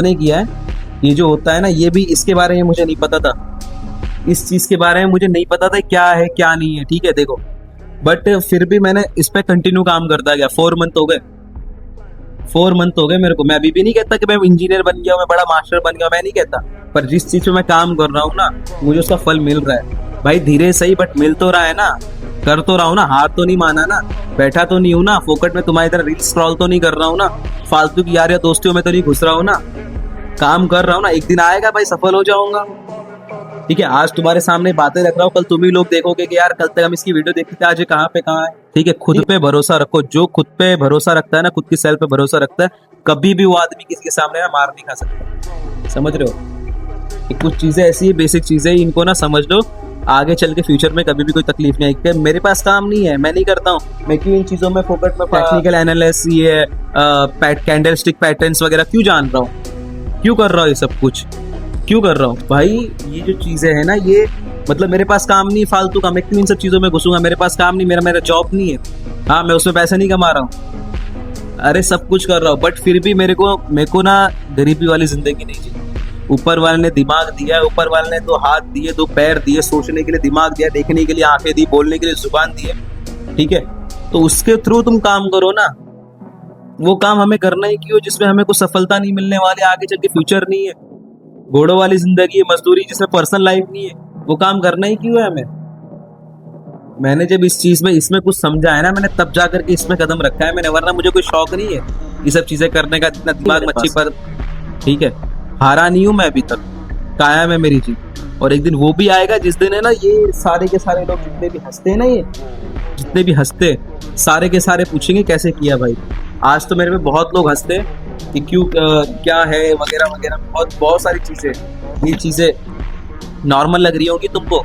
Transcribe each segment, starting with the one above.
नहीं किया है। ये जो होता है ना, ये भी इसके बारे में मुझे नहीं पता था, इस चीज़ के बारे में मुझे नहीं पता था क्या है क्या नहीं है, ठीक है। देखो, बट फिर भी मैंने इस पे कंटिन्यू काम करता गया। 4 मंथ हो गए, 4 मंथ हो गए मेरे को। मैं अभी भी नहीं कहता कि मैं इंजीनियर बन गया हूँ, मैं बड़ा मास्टर बन गया हूँ, मैं नहीं कहता। पर जिस चीज़ पे मैं काम कर रहा हूँ ना, मुझे उसका फल मिल रहा है भाई, धीरे सही बट मिल तो रहा है ना। कर तो रहा हूँ ना, हार तो नहीं माना ना, बैठा तो नहीं हूँ ना, फोकट में तुम्हारी तरह रील स्क्रॉल तो नहीं कर रहा हूँ ना, फालतू की यार या दोस्तियों में तो नहीं घुस रहा हूँ ना, काम कर रहा हूँ ना। एक दिन आएगा भाई, सफल हो जाऊंगा, ठीक है। आज तुम्हारे सामने बातें रख रहा हूँ, कल तुम ही लोग देखोगे कि यार कल तक हम इसकी वीडियो देखते थे, आज ये कहाँ पे कहाँ है, ठीक है। खुद पे भरोसा रखो। जो खुद पे भरोसा रखता है ना, खुद की सेल्फ पे भरोसा रखता है, कभी भी वो आदमी किसी के सामने ना मार नहीं खा सकता। समझ रहे हो? ये कुछ चीजें ऐसी है, बेसिक चीजें, इनको ना समझ लो, आगे चल के फ्यूचर में कभी भी कोई तकलीफ नहीं आएगी। मेरे पास काम नहीं है, मैं नहीं करता हूँ, मैं क्यों इन चीजों में फोकट में टेक्निकल एनालिसिस, ये कैंडल स्टिक पैटर्न्स वगैरह क्यों जान रहा हूँ, क्यों कर रहा हूँ ये सब कुछ, क्यों कर रहा हूँ भाई? ये जो चीजें है ना, ये मतलब मेरे पास काम नहीं फालतू का, मैं क्यों इन सब चीजों में घुसूंगा? मेरे पास काम नहीं, मेरा जॉब नहीं है, हाँ मैं उसमें पैसा नहीं कमा रहा हूँ, अरे सब कुछ कर रहा हूँ, बट फिर भी मेरे को ना गरीबी वाली जिंदगी नहीं जी। ऊपर वाले ने दिमाग दिया है, ऊपर वाले ने 2 हाथ दिए, 2 पैर दिए, सोचने के लिए दिमाग दिया, देखने के लिए आंखें दी, बोलने के लिए जुबान दी है, ठीक है। तो उसके थ्रू तुम काम करो ना। वो काम हमें करना ही क्यों जिसमें हमें कुछ सफलता नहीं मिलने वाली, आगे चल के फ्यूचर नहीं है, घोड़ों वाली जिंदगी है, मजदूरी जिसमें पर्सनल लाइफ नहीं है, वो काम करना ही क्यों है हमें? मैंने जब इस चीज में इसमें कुछ समझा है ना, मैंने तब जा करके इसमें कदम रखा है मैंने, वरना मुझे कोई शौक नहीं है ये सब चीजें करने का, इतना दिमाग मच्छी पर, ठीक है। हारा नहीं हूं मैं अभी तक, कायम है मेरी जीत। और एक दिन वो भी आएगा जिस दिन है ना, ये सारे के सारे लोग जितने भी हंसते हैं ना, ये जितने भी हंसते सारे के सारे पूछेंगे कैसे किया भाई। आज तो मेरे पे बहुत लोग हंसते हैं कि क्यों क्या है वगैरह वगैरह, बहुत सारी चीजें, ये चीजें नॉर्मल लग रही होंगी तुमको,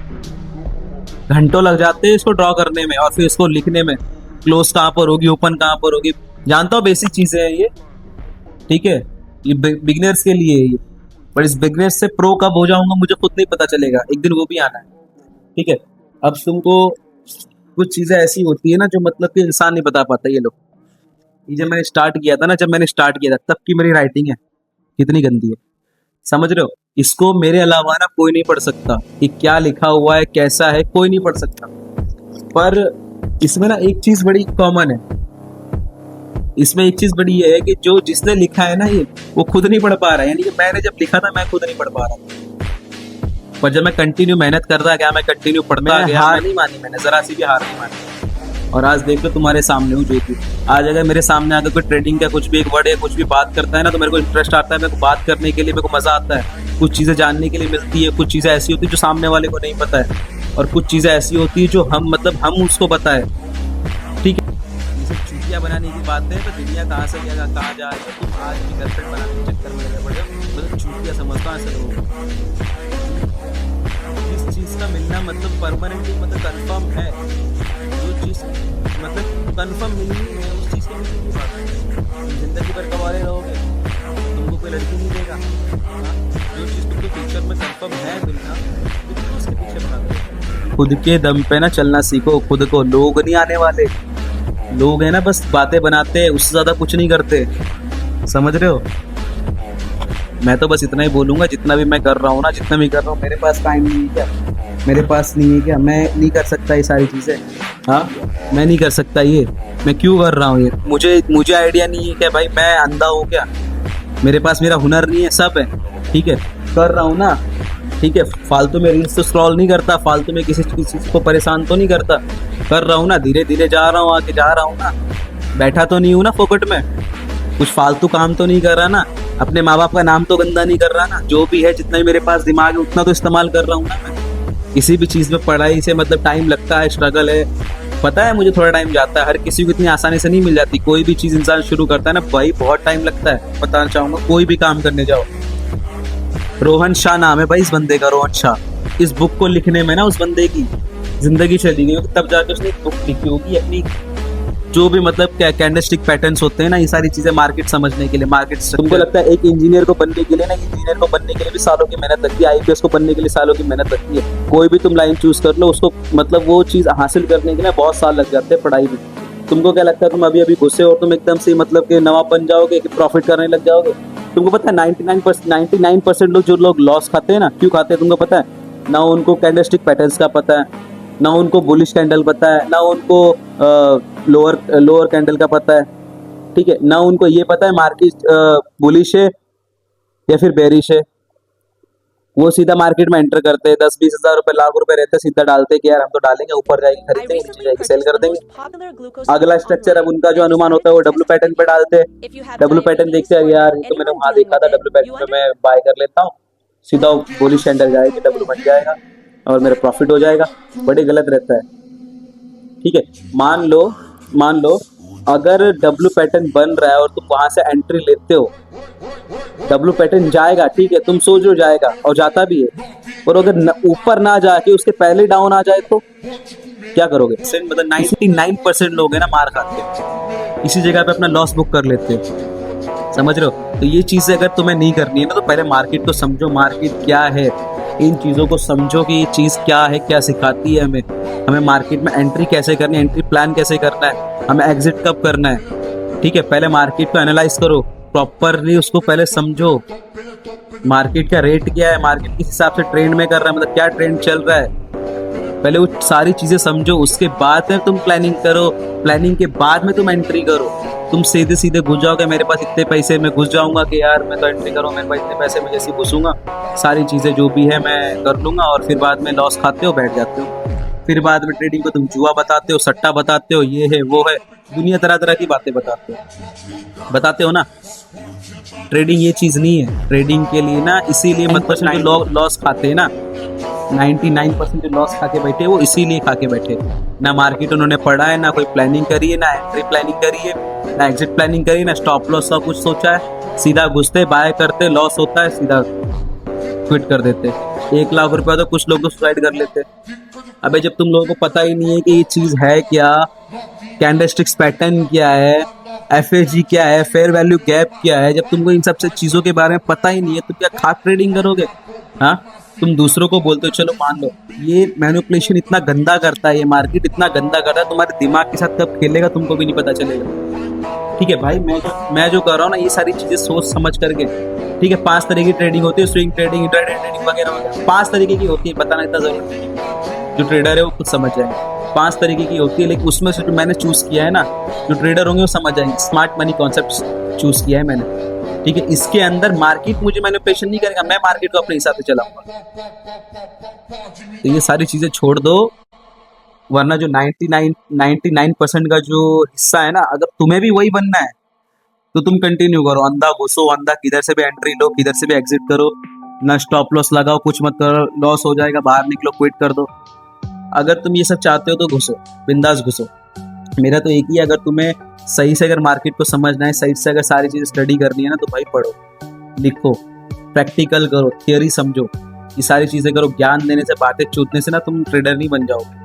घंटों लग जाते हैं इसको ड्रॉ करने में और फिर इसको लिखने में, क्लोज कहाँ पर होगी, ओपन कहाँ पर होगी, जानता हूँ बेसिक चीजें हैं ये, ठीक है। ये बिगिनर्स के लिए है ये, पर इस बिगिनर्स से प्रो कब हो जाऊंगा मुझे खुद नहीं पता चलेगा, एक दिन वो भी आना है, ठीक है। अब तुमको कुछ चीजें ऐसी होती है ना जो मतलब कि इंसान नहीं बता पाता। ये लोग, ये जब मैंने स्टार्ट किया था ना, जब मैंने स्टार्ट किया था तब की मेरी राइटिंग है कितनी गंदी है, समझ रहे हो? इसको मेरे अलावा ना कोई नहीं पढ़ सकता कि क्या लिखा हुआ है कैसा है, कोई नहीं पढ़ सकता। पर इसमें ना एक चीज बड़ी कॉमन है, इसमें एक चीज बड़ी ये है कि जो जिसने लिखा है ना, ये वो खुद नहीं पढ़ पा रहा है। यानी कि मैंने जब लिखा था मैं खुद नहीं पढ़ पा रहा था, पर जब मैं कंटिन्यू मेहनत करता गया, मैं कंटिन्यू पढ़ता गया, हार नहीं मानी मैंने, जरा सी भी हार नहीं मानी। और आज देख लो तुम्हारे सामने हूँ जो कि आज अगर मेरे सामने आकर कोई ट्रेडिंग का कुछ भी एक वर्ड या कुछ भी बात करता है ना, तो मेरे को इंटरेस्ट आता है, मेरे को बात करने के लिए मेरे को मजा आता है, कुछ चीजें जानने के लिए मिलती है, कुछ चीजें ऐसी होती है जो सामने वाले को नहीं पता है, और कुछ चीजें ऐसी होती है जो हम उसको पता है, ठीक है। चुटिया बनाने की बात है तो दुनिया कहाँ से गया कहाँ जा रही है, तुम आज भी गर्लफ्रेंड बनाने के चक्कर में लगे पड़े हो, मतलब चुटिया समझता है ऐसे लोग। जिस चीज का मिलना मतलब परमानेंटली मतलब कंफर्म है, जो चीज मतलब कंफर्म मिलनी है उस चीज के मिलने की बात है। जिंदगी भर कमारे रहोगे, तुमको कोई लड़की नहीं देगा, जो चीज तुमको फ्यूचर में कंफर्म है मिलना, तो तुम उसके पीछे भागो। खुद के दम पे ना चलना सीखो, खुद को, लोग नहीं आने वाले, लोग है ना बस बातें बनाते हैं, उससे ज्यादा कुछ नहीं करते, समझ रहे हो? मैं तो बस इतना ही बोलूंगा, जितना भी मैं कर रहा हूँ ना, जितना भी कर रहा हूँ, मेरे पास टाइम नहीं है क्या, मेरे पास नहीं है क्या, मैं नहीं कर सकता ये सारी चीजें, हाँ मैं नहीं कर सकता ये, मैं क्यों कर रहा हूँ ये, मुझे आइडिया नहीं है क्या भाई, मैं अंधा हूँ क्या, मेरे पास मेरा हुनर नहीं है, सब है, ठीक है, कर रहा हूँ ना, ठीक है। फालतू में रील्स तो स्क्रॉल नहीं करता, फालतू में किसी चीज को परेशान तो नहीं करता, कर रहा हूँ ना, धीरे धीरे जा रहा हूँ, आगे जा रहा हूँ ना, बैठा तो नहीं हूँ ना फोकट में, कुछ फालतू काम तो नहीं कर रहा ना, अपने माँ बाप का नाम तो गंदा नहीं कर रहा ना, जो भी है जितना ही मेरे पास दिमाग है उतना तो इस्तेमाल कर रहा हूँ ना मैं। किसी भी चीज़ में पढ़ाई से मतलब टाइम लगता है, स्ट्रगल है, पता है मुझे थोड़ा टाइम जाता है, हर किसी को इतनी आसानी से नहीं मिल जाती, कोई भी चीज़ इंसान शुरू करता है ना भाई बहुत टाइम लगता है। बताना चाहूँगा कोई भी काम करने जाओ, रोहन शाह नाम है भाई इस बंदे का, रोहन शाह, इस बुक को लिखने में ना उस बंदे की जिंदगी चली गई, तब जाके उसने एक बुक लिखी होगी अपनी, जो भी मतलब कैंडलस्टिक पैटर्न्स होते हैं ना, ये सारी चीजें मार्केट समझने के लिए, मार्केट तुमको लगता है एक इंजीनियर को बनने के लिए ना, इंजीनियर को बनने के लिए भी सालों की मेहनत लगती है, आईपीएस को बनने के लिए सालों की मेहनत लगती है, कोई भी तुम लाइन चूज कर लो उसको मतलब वो चीज हासिल करने के लिए बहुत साल लग जाते हैं पढ़ाई में। तुमको क्या लगता है तुम अभी अभी घुसे और तुम एकदम से मतलब कि नवाब बन जाओगे कि प्रॉफिट करने लग जाओगे? तुमको पता है 99% लोग जो लोग लॉस खाते हैं ना, क्यों खाते हैं तुमको पता है? ना उनको कैंडलस्टिक पैटर्न्स का पता है, ना उनको बुलिश कैंडल पता है, ना उनको लोअर कैंडल का पता है, ठीक है, ना उनको ये पता है मार्केट बुलिश है या फिर बेरिश है। वो सीधा मार्केट में एंटर करते हैं, 10-20 हजार रुपए, लाख रुपए रहते हैं, सीधा डालते हैं कि यार हम तो डालेंगे, ऊपर जाएगी खरीदेंगे, नीचे जाएगी सेल कर देंगे। अगला स्ट्रक्चर अब उनका जो अनुमान होता है वो डब्ल्यू पैटर्न पे डालते हैं। डब्ल्यू पैटर्न देखते हैं, यार ये तो मैंने वहां देखा था, डब्ल्यू पैटर्न पे मैं बाय कर लेता हूँ, सीधा बुलिश कैंडल जाएगी, डब्ल्यू बन जाएगा और मेरा प्रॉफिट हो जाएगा। बड़े गलत रहता है, ठीक है। मान लो अगर डब्ल्यू पैटर्न बन रहा है और तुम वहां से एंट्री लेते हो, डब्ल्यू पैटर्न जाएगा, ठीक है, तुम सोच रहे जाएगा और जाता भी है, और अगर ऊपर ना जाके उसके पहले डाउन आ जाए तो क्या करोगे? मतलब 99% लोग है ना मार खाते हैं, इसी जगह पे अपना लॉस बुक कर लेते हैं, समझ रहे हो? तो ये चीजें अगर तुम्हें नहीं करनी है ना, तो पहले मार्केट को समझो, मार्केट क्या है, इन चीजों को समझो कि ये चीज क्या है, क्या सिखाती है हमें मार्केट में एंट्री कैसे करनी है, एंट्री प्लान कैसे करना है, हमें एग्जिट कब करना है, ठीक है। पहले मार्केट को एनालाइज करो प्रॉपरली, उसको पहले समझो, मार्केट का रेट क्या है, मार्केट किस हिसाब से ट्रेंड में कर रहा है, मतलब क्या ट्रेंड चल रहा है, पहले वो सारी चीजें समझो, उसके बाद में तुम प्लानिंग करो, प्लानिंग के बाद में तुम एंट्री करो। तुम सीधे सीधे घुस जाओगे, मेरे पास इतने पैसे, मैं घुस जाऊंगा कि यार मैं तो एंट्री करूँ, मेरे पास इतने पैसे, मैं जैसे घुसूंगा सारी चीजें जो भी है मैं कर लूंगा, और फिर बाद में लॉस खाते हो, बैठ जाते हो। फिर बाद में ट्रेडिंग को तुम जुआ बताते हो, सट्टा बताते हो, ये है वो है, दुनिया तरह तरह की बातें बताते हो ना। ट्रेडिंग ये चीज नहीं है, ट्रेडिंग के लिए ना इसीलिए मतलब जो लॉस खाते हैं ना, 99% जो लॉस खा के बैठे वो इसीलिए खा के बैठे, ना मार्केट उन्होंने पढ़ा है, ना कोई प्लानिंग करी है, ना एंट्री प्लानिंग करी है, ना एग्जिट प्लानिंग करी, ना स्टॉप लॉस का कुछ सोचा है, सीधा घुसते, बाय करते, लॉस होता है, सीधा क्विट कर देते। 1 लाख रुपया तो कुछ लोग तो सुसाइड कर लेते। अबे जब तुम लोगों को पता ही नहीं है कि ये चीज है क्या, कैंडलस्टिक्स पैटर्न क्या है, एफएजी क्या है, फेयर वैल्यू गैप क्या है, जब तुमको इन सब से चीजों के बारे में पता ही नहीं है तो क्या खाक ट्रेडिंग करोगे? हाँ, तुम दूसरों को बोलते हो, चलो मान लो ये मैनिपुलेशन इतना गंदा करता है, ये मार्केट इतना गंदा करता है, तुम्हारे दिमाग के साथ कब खेलेगा तुमको भी नहीं पता चलेगा, ठीक है भाई। मैं जो कर रहा हूँ ना, ये सारी चीजें सोच समझ करके, ठीक है। 5 तरह की ट्रेडिंग होती है, स्विंग ट्रेडिंग, इंट्राडे ट्रेडिंग वगैरह वगैरह, 5 तरीके की होती है, बताना इतना जरूरी नहीं, जो ट्रेडर है वो खुद समझ जाए। 5 तरीके की होती है, लेकिन उसमें से जो मैंने चूज किया है ना, जो ट्रेडर होंगे वो समझ जाएंगे, स्मार्ट मनी कॉन्सेप्ट चूज किया है मैंने, ठीक है। इसके अंदर मार्केट मुझे मैनिपुलेशन नहीं करेगा, मैं मार्केट को अपने हिसाब से चलाऊंगा। तो ये सारी चीजें छोड़ दो, वरना जो 99% का जो हिस्सा है ना, अगर तुम्हें भी वही बनना है तो तुम कंटिन्यू करो, अंधा घुसो, अंधा किधर से भी एंट्री लो, किधर से भी एग्जिट करो, ना स्टॉप लॉस लगाओ, कुछ मत करो, लॉस हो जाएगा, बाहर निकलो, क्विट कर दो। अगर तुम ये सब चाहते हो तो घुसो, बिंदास घुसो। मेरा तो एक ही है, अगर तुम्हें सही से अगर मार्केट को समझना है, सही से अगर सारी चीज़ स्टडी करनी है ना, तो भाई पढ़ो, लिखो, प्रैक्टिकल करो, थियरी समझो, ये सारी चीज़ें करो। ज्ञान देने से, बातें चूतने से ना तुम ट्रेडर नहीं बन जाओगे।